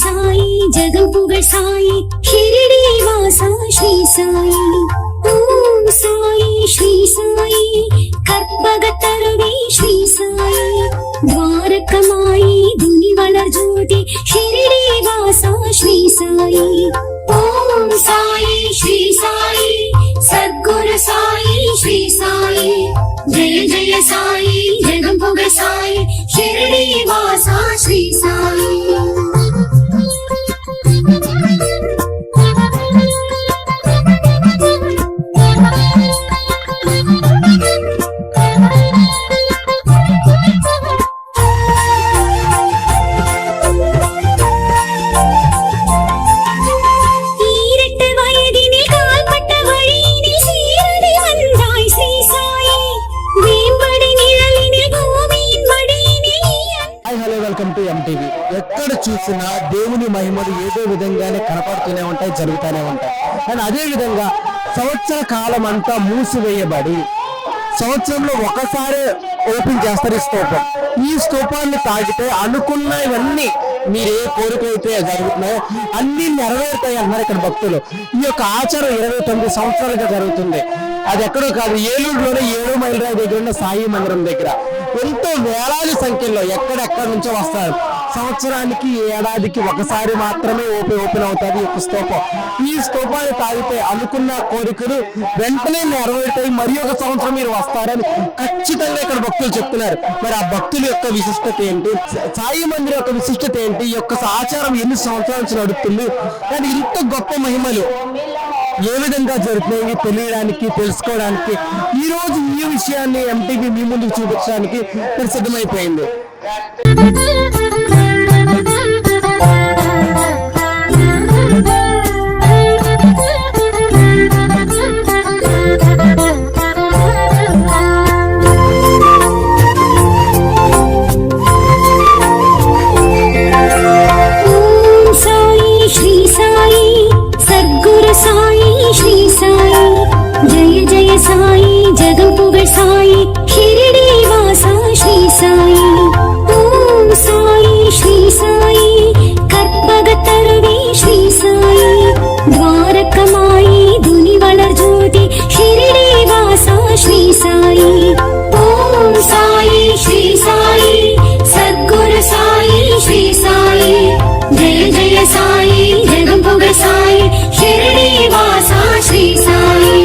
సాయి జగంపుగ సాయి షిరిడి వాస శ్రీ సాయి ఓం సాయి శ్రీ సాయి కర్పగతరువి శ్రీ సాయి ద్వారకమాయి దునివళర్ జ్యోతి షిరిడి వాస శ్రీ సాయి ఓం సాయి శ్రీ సాయి సద్గురు సాయి శ్రీ సాయి జయ జయ సాయి జగంపుగ సాయి షిరిడి వాస శ్రీ సాయి ఎక్కడ చూసినా దేవుని మహిమలు ఏదో విధంగానే కనపడుతూనే ఉంటాయి, జరుగుతూనే ఉంటాయి. కానీ అదే విధంగా సంవత్సర కాలం అంతా మూసివేయబడి సంవత్సరంలో ఒకసారి ఓపెన్ చేస్తారు ఈ స్తూపం. ఈ స్తూపాన్ని తాగితే అనుకున్నవన్నీ మీరు ఏ కోరికైతే జరుగుతున్నాయో అన్ని నెరవేరుతాయి అన్నారు ఇక్కడ భక్తులు. ఈ యొక్క ఆచారం 29 సంవత్సరాలుగా జరుగుతుంది. అది ఎక్కడో కాదు, ఏలూరులోనే 7 మైల్ రాయి దగ్గర ఉన్న సాయి మందిరం దగ్గర ఎంతో వేలాది సంఖ్యలో ఎక్కడెక్కడ నుంచో వస్తారు. సంవత్సరానికి ఏడాదికి ఒకసారి మాత్రమే ఓపెన్ అవుతుంది ఒక స్తూపం. ఈ స్తూపాన్ని తాగితే అనుకున్న కోరికలు వెంటనే నెరవేరుతాయి, మరి ఒక సంవత్సరం మీరు వస్తారని ఖచ్చితంగా ఇక్కడ భక్తులు చెప్తున్నారు. మరి ఆ భక్తుల యొక్క విశిష్టత ఏంటి, సాయి మందిరం యొక్క విశిష్టత ఏంటి, ఈ యొక్క ఆచారం ఎన్ని సంవత్సరాల నుంచి నడుస్తుంది, కానీ ఇంత గొప్ప మహిమలు ఏ విధంగా జరుగుతున్నాయి తెలియడానికి, తెలుసుకోవడానికి ఈ రోజు ఈ విషయాన్ని ఎంటీవీ మీ ముందుకు చూపించడానికి సిద్ధమైపోయింది. జయ జయ సాయి జగంపుగ సాయి షిరిడి వాస శ్రీ సాయి ఓం సాయి శ్రీ సాయి కర్పగతరువి శ్రీ సాయి ద్వారకమాయి దునివళర్ జ్యోతి షిరిడి వాస శ్రీ సాయి ఓం సాయి శ్రీ సాయి సద్గురు సాయి శ్రీ సాయి జయ జయ సాయి జగంపుగ సాయి షిరిడి వాస శ్రీ సాయి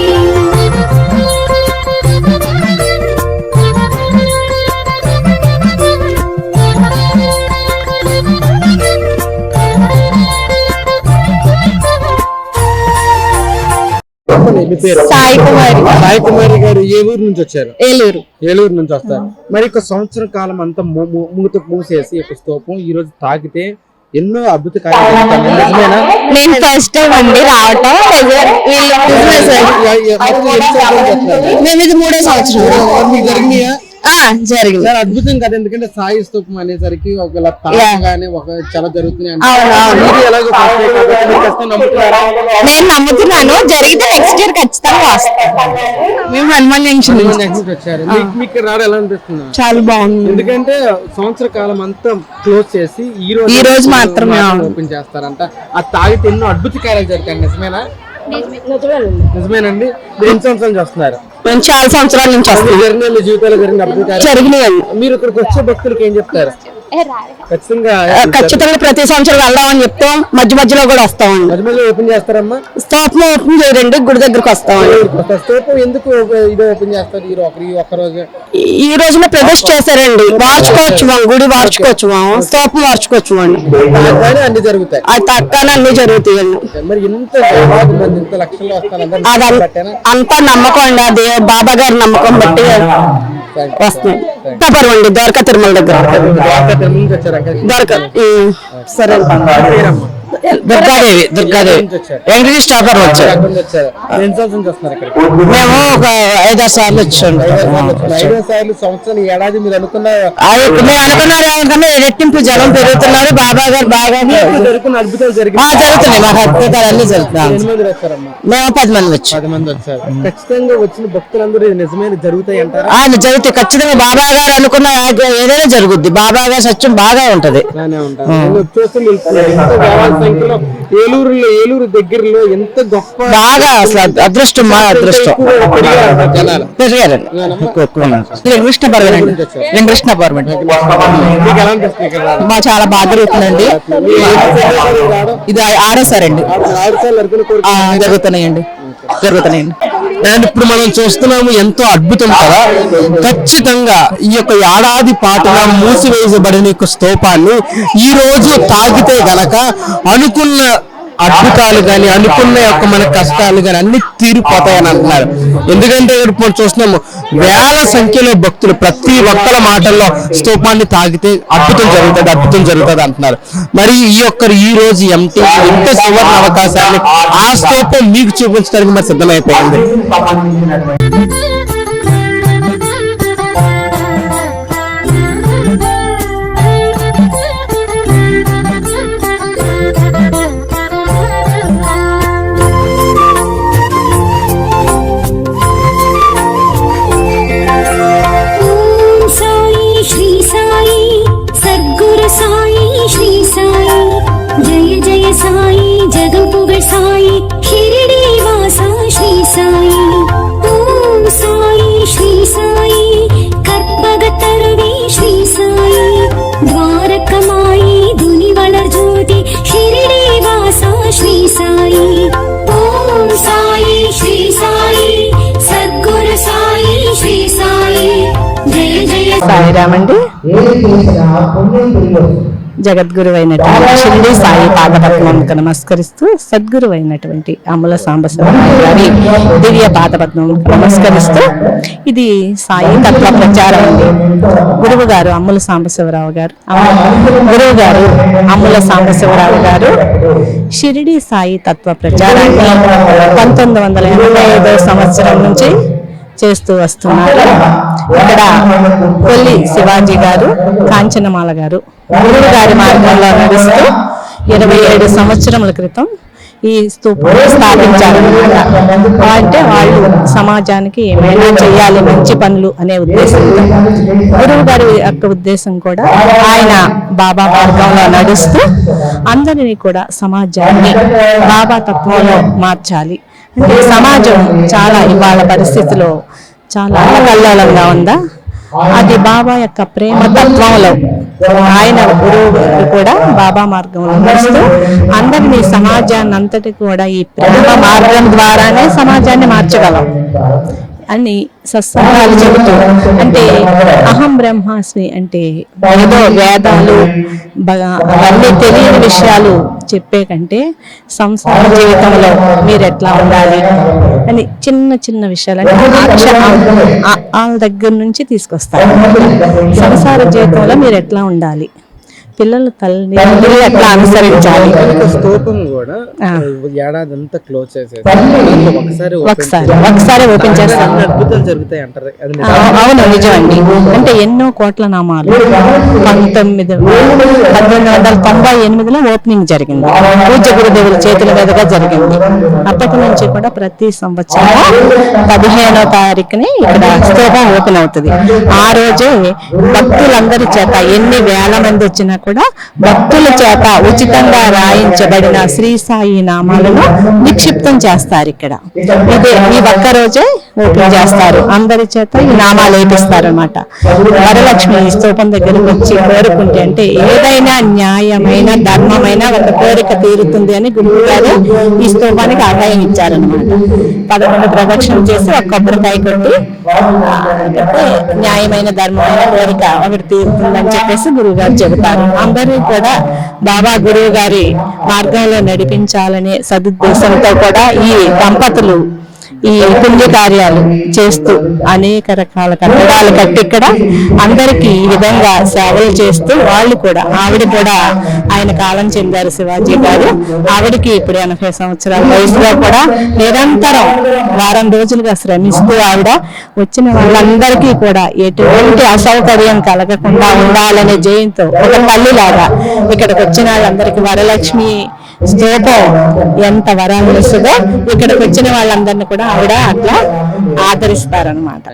సాయి కుమారి. సాయి కుమారి గారు ఏ ఊరు నుంచి వచ్చారు? ఏలూరు నుంచి వస్తారు. మరి ఒక సంవత్సరం కాలం అంతా మూసేసి ఒక స్తూపం ఈ రోజు తాకితే ఎన్నో అద్భుత కార్యాలు. నేను ఫస్ట్ టైం అండి రావటం. మేము ఇది 3వ సంవత్సరం జరిగినాయా? జరిగింది. చాలా అద్భుతం కదా, ఎందుకంటే సాయి స్తూపం అనేసరికి ఒక తాగానే ఒక చాలా జరుగుతున్నాయి. నేను నమ్ముతున్నాను, జరిగితే నెక్స్ట్ ఇయర్ ఖచ్చితంగా వస్తాం. మేము హనుమాన్ జంక్షన్ వచ్చారు. మీకు రావడం ఎలా అనిపిస్తుంది? చాలా బాగుంది, ఎందుకంటే సంవత్సర కాలం అంతా క్లోజ్ చేసి ఈ రోజు మాత్రమే ఓపెన్ చేస్తారంట. ఆ తాగితే ఎన్నో అద్భుత కార్యాలు జరుగుతాయి. నిజమేనా? నిజమేనండి. ఎన్ని సంవత్సరాల నుంచి వస్తున్నారు? మేము చాలా సంవత్సరాల నుంచి వస్తాం. జీవితాలు జరిగినాయి. మీరు ఇక్కడికి వచ్చే భక్తులకు ఏం చెప్తారు? ఖచ్చితంగా ప్రతి సంవత్సరం వెళ్దామని చెప్తాం. మధ్య మధ్యలో కూడా వస్తామండి. మధ్య మధ్యలో ఓపెన్ చేస్తారమ్మా? స్తూపం ఓపెన్ చేయరండి, గుడి దగ్గరకు వస్తామండి. స్తూపం ఎందుకు ఇది ఓపెన్ చేస్తారు ఈ ఒక్క రోజు? ఈ రోజున ప్రతిష్ఠ చేశారండి. వార్చుకోవచ్చు, గుడి వార్చుకోవచ్చు, స్తూపం వార్చుకోవచ్చు అండి. అన్ని జరుగుతాయి, అది తక్కనే అన్ని జరుగుతాయండి. మరి ఇంత లక్షల్లో వస్తారు, అంతా నమ్మకం అండి. అదే బాబా గారి నమ్మకం బట్టి వస్తున్నాయి. తప్పరండి ద్వారకా తిరుమల దగ్గర. సరే, దుర్గాదేవి వెంకటేష్ టాపర్ వచ్చారు. మేము ఒక 5-6 సార్లు వచ్చాము. 5 సార్లు సంవత్సరం ఏడాది మీరు అనుకున్న మేము అనుకున్నారు రెట్టింపు జనం పెరుగుతున్నారు. బాబా గారు బాగా జరుగుతున్న అద్భుతాలు జరుగుతున్నాయి. మాకు అద్భుతాలు అన్ని జరుగుతున్నాయి. ఎంతమంది వచ్చారమ్మా? మేము 10 మంది వచ్చాం. 10 మంది వచ్చారు. ఖచ్చితంగా వచ్చిన భక్తులందరూ ఇది నిజమైన జరుగుతాయి అంటారా? ఆయన జరుగుతాయి ఖచ్చితంగా. బాబా గారు అనుకున్న ఏదైనా జరుగుద్ది. బాబా గారు సత్యం బాగా ఉంటది. ఏలూరు దగ్గరలో ఎంత గొప్ప బాగా అసలు అదృష్టం, మా అదృష్టం. పెరిగారండి. వెంకృష్ణపురం అండి. మా చాలా బాగా జరుగుతుందండి. ఇది 6వ సారి అండి. జరుగుతున్నాయండి. అండ్ ఇప్పుడు మనం చూస్తున్నాము ఎంతో అద్భుతం కదా. ఖచ్చితంగా ఈ యొక్క ఏడాది పాటుగా మూసివేయబడిన యొక్క స్తూపాన్ని ఈ రోజు తాగితే గనక అనుకున్న అద్భుతాలు కానీ అనుకున్న యొక్క మన కష్టాలు కానీ అన్ని తీరిపోతాయని అంటున్నారు. ఎందుకంటే ఇప్పుడు చూస్తున్నాము వేల సంఖ్యలో భక్తులు ప్రతి ఒక్కరి మాటల్లో స్తూపాన్ని తాగితే అద్భుతం జరుగుతుంది అంటున్నారు. మరి ఈ రోజు ఎంతో సువర్ణ అవకాశాన్ని ఆ స్తూపం మీకు చూపించడానికి మరి సిద్ధమైపోయింది. जय जय साई जगं पुगळ साई शिरडी वासा श्री साई ओम साई श्री साई कर्पगतरुवे श्री साई द्वारकमाई धुनि वलर ज्योति शिरडी वासा श्री साई ओम साई श्री साई सद्गुरु साई श्री साई जय जय సాయిరామండి. జగద్గురు అయినటువంటి షిరిడి సాయి పాదపద్మంకు నమస్కరిస్తూ సద్గురు అయినటువంటి అమ్ముల సాంబశివరావు గారి దివ్య పాదపద్మం నమస్కరిస్తూ ఇది సాయి తత్వ ప్రచారం అండి. గురువు గారు అమ్ముల సాంబశివరావు గారు, గురువు గారు అమ్ముల సాంబశివరావు గారు షిరిడి సాయి తత్వ ప్రచారాన్ని 1985 సంవత్సరం నుంచి చేస్తూ వస్తున్నారు. ఇక్కడ కొల్లి శివాజీ గారు, కాంచనమాల గారు గురువు గారి మార్గంలో నడుస్తూ 27 సంవత్సరముల క్రితం ఈ స్తూపం స్థాపించారన్నమాట. అంటే వాళ్ళు సమాజానికి ఏమైనా చేయాలి మంచి పనులు అనే ఉద్దేశంతో. గురువు గారి యొక్క ఉద్దేశం కూడా ఆయన బాబా మార్గంలో నడుస్తూ అందరినీ కూడా సమాజాన్ని బాబా తత్వంలో మార్చాలి. అంటే సమాజం చాలా ఇవాళ పరిస్థితిలో చాలా అల్లకల్లోలంగా ఉందా, అది బాబా యొక్క ప్రేమ తత్వంలో ఆయన గురువు కూడా బాబా మార్గంలో నడుస్తూ అందరినీ సమాజాన్ని అంతటి కూడా ఈ ప్రేమ మార్గం ద్వారానే సమాజాన్ని మార్చగలం అని సత్సంగాలు చెబుతూ, అంటే అహం బ్రహ్మాస్మి అంటే ఏదో వేదాలు అవన్నీ తెలియని విషయాలు చెప్పే కంటే సంసార జీవితంలో మీరు ఎట్లా ఉండాలి అని చిన్న చిన్న విషయాలు వాళ్ళ దగ్గర నుంచి తీసుకొస్తారు. సంసార జీవితంలో మీరు ఎట్లా ఉండాలి, పిల్లలు తల్లిదండ్రులు ఎట్లా అనుసరించాలి. స్తూపం కూడా ఏడాది అంతా క్లోజ్ చేసేది, ఒకసారి ఓపెన్ చేస్తాను. అద్భుతాలు జరుగుతాయి అంటారు. అవును, నిజమండి. అంటే ఎన్నో కోట్ల నామాలు 1998లో ఓపెనింగ్ జరిగింది. పూజ్య గురుదేవుల చేతుల మీదుగా జరిగింది. అప్పటి నుంచి కూడా ప్రతి సంవత్సరం 15వ తారీఖుని ఇక్కడ స్తూపం ఓపెన్ అవుతుంది. ఆ రోజే భక్తులందరి చేత ఎన్ని వేల మంది వచ్చినా కూడా భక్తుల చేత ఉచితంగా రాయించబడిన శ్రీ సాయి నామాలను నిక్షిప్తం చేస్తారు. ఇక్కడ ఈ ఒక్క రోజే ఓపెన్ చేస్తారు. అందరి చేత ఈ నామాలు వేపిస్తారు అన్నమాట. వరలక్ష్మి ఈ స్తూపం దగ్గరకు వచ్చి కోరుకుంటే, అంటే ఏదైనా న్యాయమైన ధర్మమైన ఒక కోరిక తీరుతుంది అని గురువు గారు ఈ స్తూపానికి ఆదాయం ఇచ్చారనమాట. 11 ప్రదక్షిణలు చేసి ఒక కొబ్బరికాయ కొట్టి న్యాయమైన ధర్మమైన కోరిక ఒకటి తీరుతుందని చెప్పేసి గురువు గారు చెబుతారు. అందరూ కూడా బాబా గురువు గారి మార్గంలో నడిపించాలనే సదుద్దేశంతో కూడా ఈ దంపతులు ఈ పుణ్య కార్యాలు చేస్తూ అనేక రకాల కట్టడాలు కట్టి ఇక్కడ అందరికీ ఈ విధంగా సేవలు చేస్తూ వాళ్ళు కూడా ఆవిడ కూడా ఆయన కాలం చెందారు శివాజీ గారు. ఆవిడకి ఇప్పుడు 80 సంవత్సరాల వయసులో కూడా నిరంతరం వారం రోజులుగా శ్రమిస్తూ ఆవిడ వచ్చిన వాళ్ళందరికీ కూడా ఎటువంటి అసౌకర్యం కలగకుండా ఉండాలనే జయంతో ఒక తల్లిలాగా ఇక్కడికి వచ్చిన వాళ్ళందరికీ వరలక్ష్మి స్తూపం ఎంత వరాలు ఇస్తుందో ఇక్కడికి వచ్చిన వాళ్ళందరినీ కూడా ఆవిడ అట్లా ఆదరిస్తారనమాట.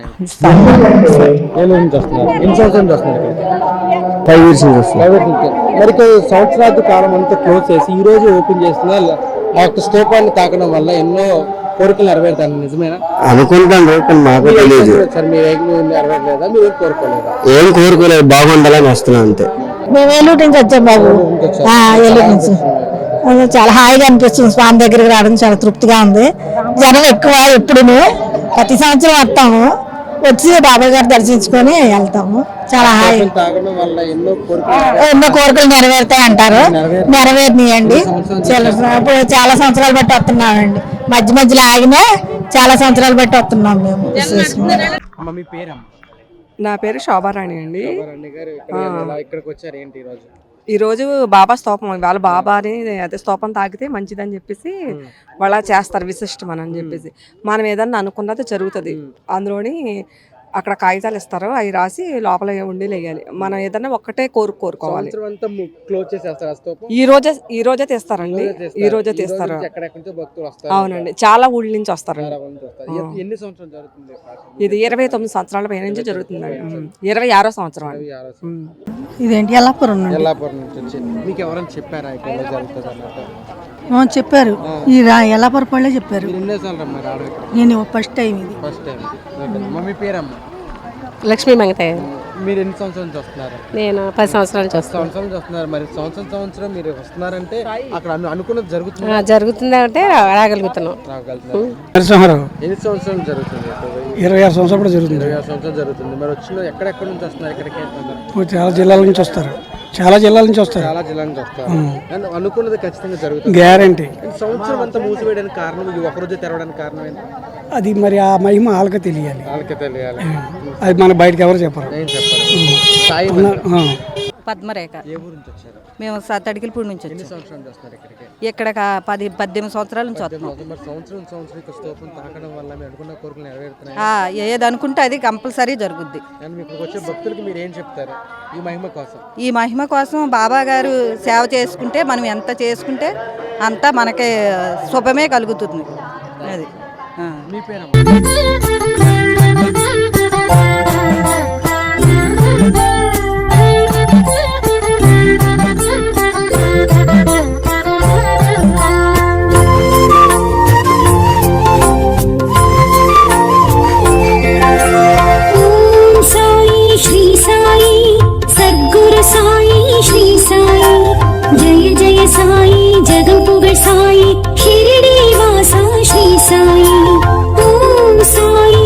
మరి సంవత్సరాది కాలం అంతా క్లోజ్ చేసి ఈ రోజు ఓపెన్ చేస్తున్నా ఆ యొక్క స్తూపాన్ని తాకడం వల్ల ఎన్నో కోరికలు నెరవేరుతాను, నిజమేనా? అనుకుంటాను కానీ మాకు తెలియదు. సార్ మీరు ఏం నెరవేరలేదా? మీరు ఏం కోరుకోలేదా? ఏం కోరుకోలేదు, బాగుండాలని వస్తున్నాం అంతే. మేము ఏలూరు నుంచి వచ్చాం బాబు. ఏలూరు నుంచి చాలా హాయిగా అనిపిస్తుంది. స్వామి దగ్గరికి రావడం చాలా తృప్తిగా ఉంది. జనం ఎక్కువ, ఎప్పుడు ప్రతి సంవత్సరం వస్తాము, వచ్చి బాబాయ్ గారు దర్శించుకొని వెళ్తాము. చాలా హాయి. ఎన్నో కోరికలు నెరవేరుతాయి అంటారు, నెరవేరినాయండి. చాలా సంవత్సరాలు బట్టి వస్తున్నామండి. మధ్య మధ్యలో ఆగినా చాలా సంవత్సరాలు బట్టి వస్తున్నాం మేము. నా పేరు శోభారాణి అండి. ఇక్కడికి వచ్చారు ఏంటి ఈరోజు? ఈరోజు బాబా స్తూపం, వాళ్ళ బాబాని అదే స్తూపం తాకితే మంచిదని చెప్పేసి వాళ్ళ చేస్తారు విశిష్టం అని చెప్పేసి. మనం ఏదన్నా అనుకున్నది జరుగుతుంది. అందులోని అక్కడ కాగితాలు ఇస్తారు, అవి రాసి లోపల ఉండి లేయాలి. మనం ఏదన్నా ఒక్కటే కోరుకోవాలి. ఈ రోజే తీస్తారండి, ఈ రోజే తీస్తారు. అవునండి, చాలా ఊళ్ళ నుంచి వస్తారండి. ఇది 29 సంవత్సరాల పై నుంచి జరుగుతుందండి. 26వ సంవత్సరం. ఇదేంటి ఎల్లాపురం నుండి మీకు ఎవరైనా చెప్పారా చెప్పారు. ఈ ఎల్లాపురం పళ్ళే చెప్పారు. నేను ఫస్ట్ టైం ఇది. మమ్మీ పేరమ్మా? లక్ష్మీ మంగతయ్య. మీరు ఎన్ని సంవత్సరాల నుంచి వస్తున్నారు? నేను 10 సంవత్సరాల నుంచి వస్తున్నారు. మరి సంవత్సరం మీరు వస్తున్నారంటే అక్కడ అనుకున్నది జరుగుతుంది. జరుగుతుందంటే రాగలుగుతున్నాం. ఎన్ని సంవత్సరాలు జరుగుతుంది? 26 సంవత్సరాలు జరుగుతుంది. 26 సంవత్సరాలు జరుగుతుంది. మరి వచ్చిన ఎక్కడెక్కడ నుంచి వస్తున్నారు ఇక్కడికి? చాలా జిల్లాల నుంచి వస్తారు. చాలా జిల్లాల నుంచి వస్తారు. అనుకున్నది ఖచ్చితంగా జరుగుతుంది, గ్యారంటీ. సంవత్సరం అంతా మూసివేయడానికి కారణం, ఇది ఒకరోజు తెరవడానికి కారణం ఏంటి? అది మరి ఆ మహిమ వాళ్ళకే తెలియాలి. అది మన బయటకు ఎవరు చెప్పరు. పద్మరేఖ. మేము తడికిలపూడి నుంచి వచ్చాం. ఇక్కడ 18 సంవత్సరాల నుంచి వస్తున్నాం. ఏది అనుకుంటే అది కంపల్సరీ జరుగుద్ది. ఈ మహిమ కోసం బాబా గారు సేవ చేసుకుంటే, మనం ఎంత చేసుకుంటే అంత మనకి శుభమే కలుగుతుంది. అది సాయి జగంపుగ సాయి షిరిడి వాసా శ్రీ సాయి ఓం సాయి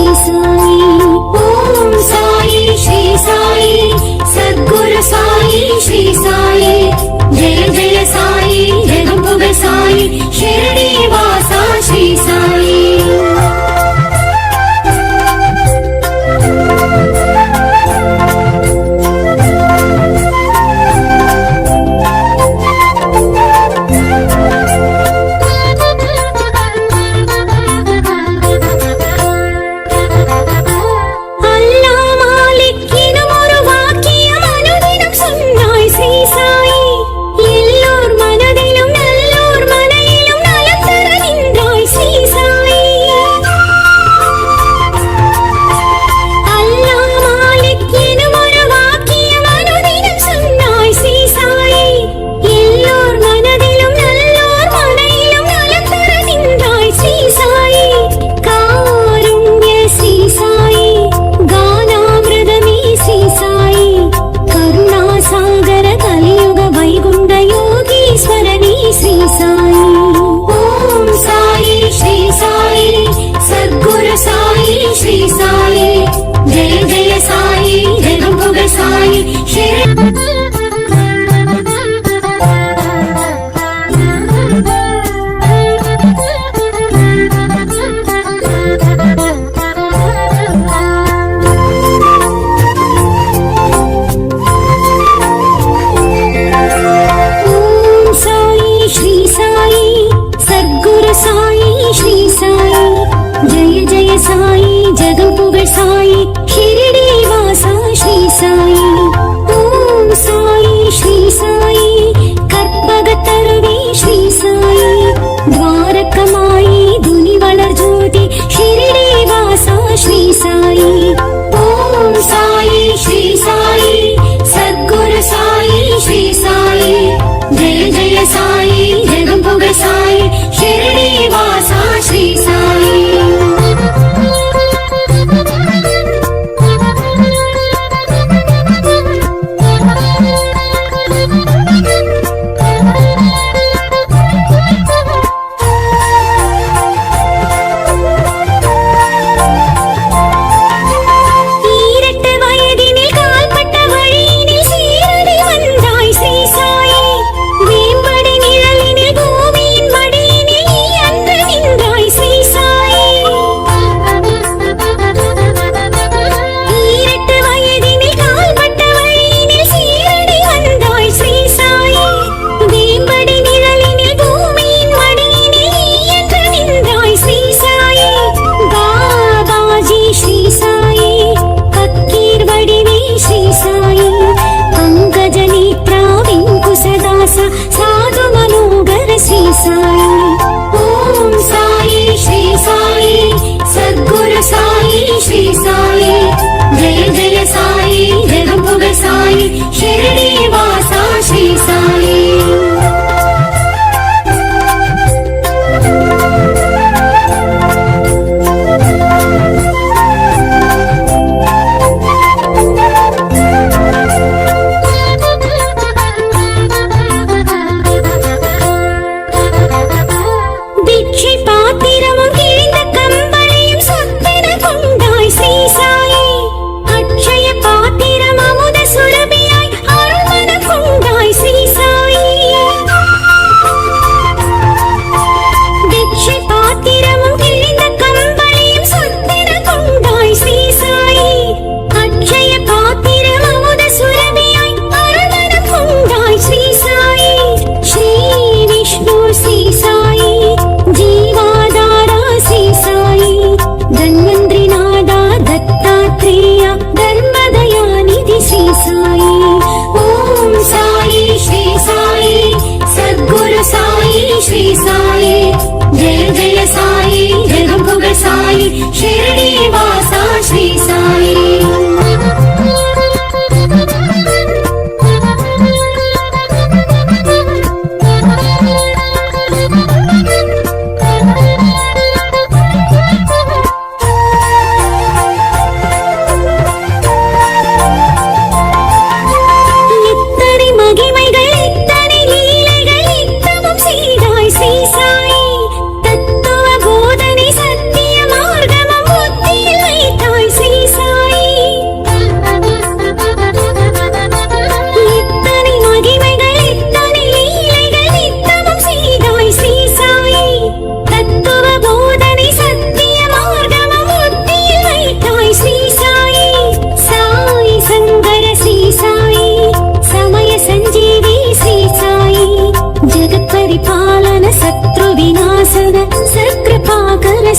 శ్రీ సాయి ఓం సాయి శ్రీ సాయి సద్గురు సాయి శ్రీ సాయి జయ జయ సాయి జగంపుగ సాయి షిరిడి వాస శ్రీ సాయి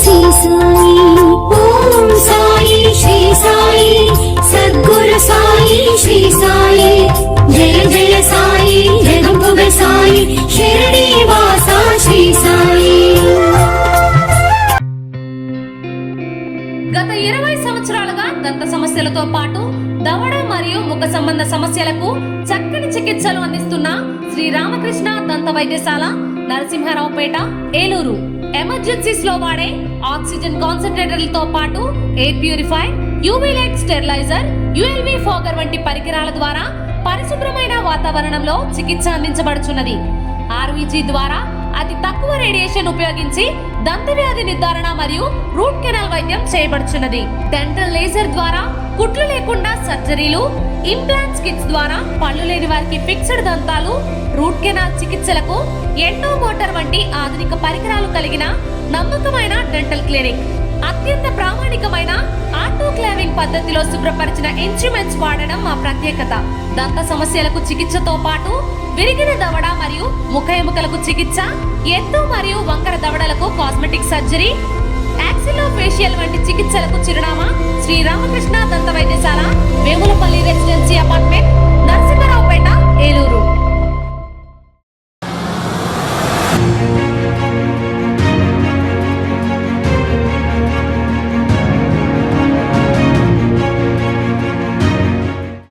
శ్రీ సాయి ఓం సాయి శ్రీ సాయి సద్గురు సాయి శ్రీ సాయి జయ జయ సాయి జగంబుగ సాయి షిరిడి వాస శ్రీ సాయి. గత 20 సంవత్సరాలుగా దంత సమస్యలతో పాటు దవడ మరియు ముఖ సంబంధ సమస్యలకు చక్కని చికిత్సలు అందిస్తున్న శ్రీ రామకృష్ణ దంత వైద్యశాల, నరసింహారావుపేట, ఏలూరు. ఎమర్జెన్సీస్ లో వాడే ఆక్సిజన్ కాన్సంట్రేటర్లతో పాటు air purify, UV light steriliser, ULV fogger వంటి పరికరాల ద్వారా పరిశుభ్రమైన వాతావరణంలో చికిత్స అందించబడుచున్నది. ఆర్వీజీ ద్వారా అతి తక్కువ రేడియేషన్ ఉపయోగించి దంత వ్యాధి నిర్ధారణ మరియు రూట్ కెనాల్ వైద్యం చేయబడుచున్నది. డెంటల్ లేజర్ ద్వారా కుట్లు లేకుండా సర్జరీలు, ఇంప్లాంట్స్ కిట్స్ ద్వారా పళ్ళు లేని వారికి ఫిక్స్డ్ దంతాలు, రూట్ కెనాల్ చికిత్సలకు ఎండో మోటార్ వంటి ఆధునిక పరికరాలు కలిగిన నమ్మకమైన డెంటల్ క్లినిక్. అత్యంత ప్రామాణికమైన ఆటోక్లావింగ్ పద్ధతిలో శుభ్రపరిచిన ఇన్స్ట్రుమెంట్స్ వాడడం మా ప్రత్యేకత. దంత సమస్యలకు చికిత్సతో పాటు విరిగిన దవడ మరియు ముఖ ఎముకలకు చికిత్స, ఎత్తు మరియు వంకర దవడలకు కాస్మెటిక్ సర్జరీ, యాక్సిలో ఫేషియల్ వంటి చికిత్సలకు చిరునామా శ్రీ రామకృష్ణ దంత వైద్యశాల, వేములపల్లి రెసిడెన్సీ అపార్ట్మెంట్,